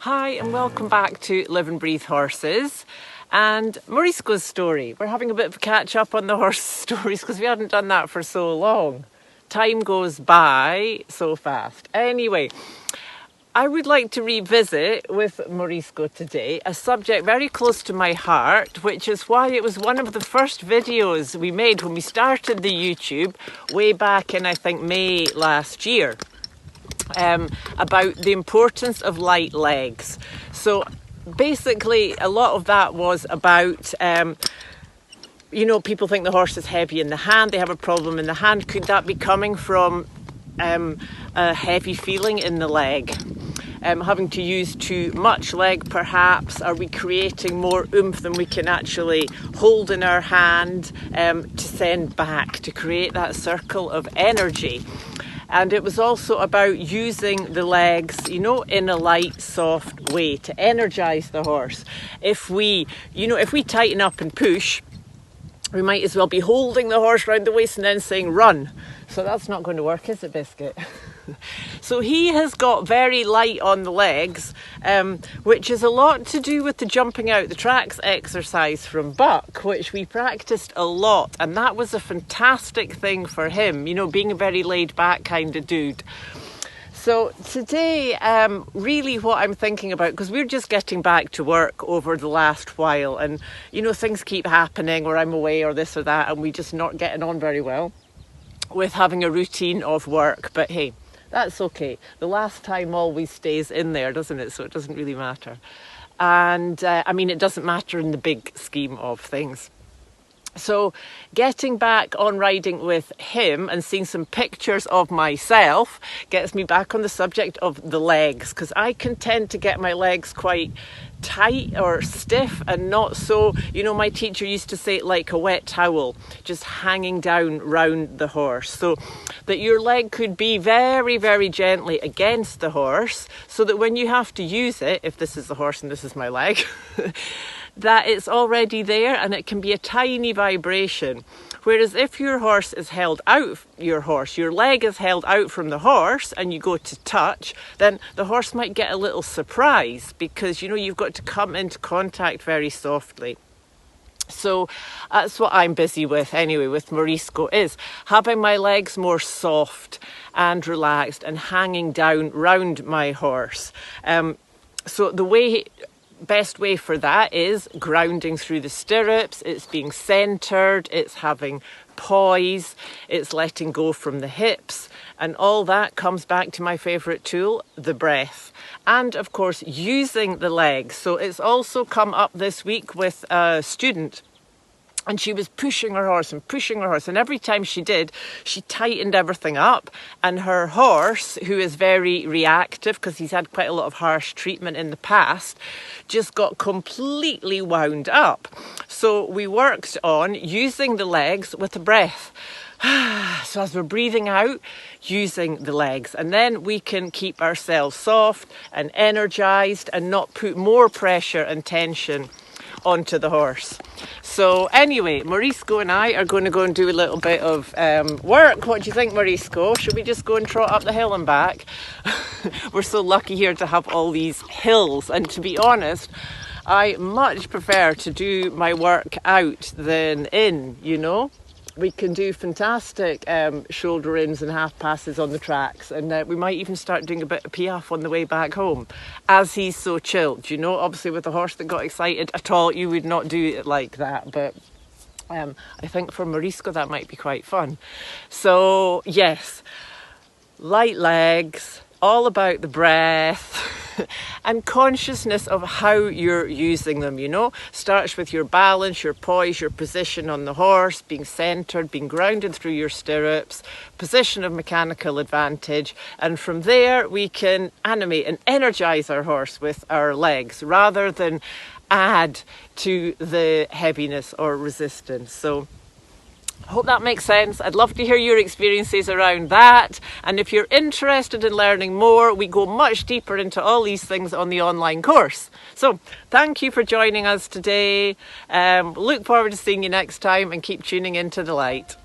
Hi and welcome back to Live and Breathe Horses and Morisco's story. We're having a bit of a catch up on the horse stories because we hadn't done that for so long. Time goes by so fast. Anyway, I would like to revisit with Morisco today a subject very close to my heart, which is why it was one of the first videos we made when we started the YouTube way back in, I think, May last year. About the importance of light legs. So basically a lot of that was about people think the horse is heavy in the hand, they have a problem in the hand. Could that be coming from a heavy feeling in the leg? Having to use too much leg perhaps? Are we creating more oomph than we can actually hold in our hand to send back, to create that circle of energy? And it was also about using the legs, in a light, soft way to energize the horse. If we tighten up and push, we might as well be holding the horse around the waist and then saying run. So that's not going to work, is it, Biscuit? So he has got very light on the legs, which is a lot to do with the jumping out the tracks exercise from Buck, which we practiced a lot. And that was a fantastic thing for him, being a very laid back kind of dude. So today, really what I'm thinking about, because we're just getting back to work over the last while and, things keep happening or I'm away or this or that and we just not getting on very well with having a routine of work. But hey, that's okay. The last time always stays in there, doesn't it? So it doesn't really matter. And it doesn't matter in the big scheme of things. So getting back on riding with him and seeing some pictures of myself gets me back on the subject of the legs, because I can tend to get my legs quite tight or stiff and not so, my teacher used to say like a wet towel, just hanging down round the horse, so that your leg could be very, very gently against the horse, so that when you have to use it, if this is the horse and this is my leg, that it's already there and it can be a tiny vibration. Whereas if your horse is held out, your leg is held out from the horse and you go to touch, then the horse might get a little surprise because, you've got to come into contact very softly. So that's what I'm busy with anyway with Morisco, is having my legs more soft and relaxed and hanging down round my horse. So the best way for that is grounding through the stirrups, it's being centered, it's having poise, it's letting go from the hips, and all that comes back to my favorite tool, the breath. And of course using the legs. So it's also come up this week with a student, and she was pushing her horse, and every time she did, she tightened everything up, and her horse, who is very reactive because he's had quite a lot of harsh treatment in the past, just got completely wound up. So we worked on using the legs with the breath. So as we're breathing out, using the legs, and then we can keep ourselves soft and energized and not put more pressure and tension onto the horse. So anyway, Morisco and I are going to go and do a little bit of work. What do you think, Morisco? Should we just go and trot up the hill and back? We're so lucky here to have all these hills, and to be honest, I much prefer to do my work out than in, We can do fantastic shoulder ins and half passes on the tracks, and we might even start doing a bit of piaffe on the way back home, as he's so chilled. Obviously with a horse that got excited at all, you would not do it like that, but I think for Morisco that might be quite fun. So yes, light legs, all about the breath and consciousness of how you're using them, Starts with your balance, your poise, your position on the horse, being centered, being grounded through your stirrups, position of mechanical advantage, and from there we can animate and energize our horse with our legs rather than add to the heaviness or resistance. So hope that makes sense. I'd love to hear your experiences around that. And if you're interested in learning more, we go much deeper into all these things on the online course. So thank you for joining us today. Look forward to seeing you next time, and keep tuning into the light.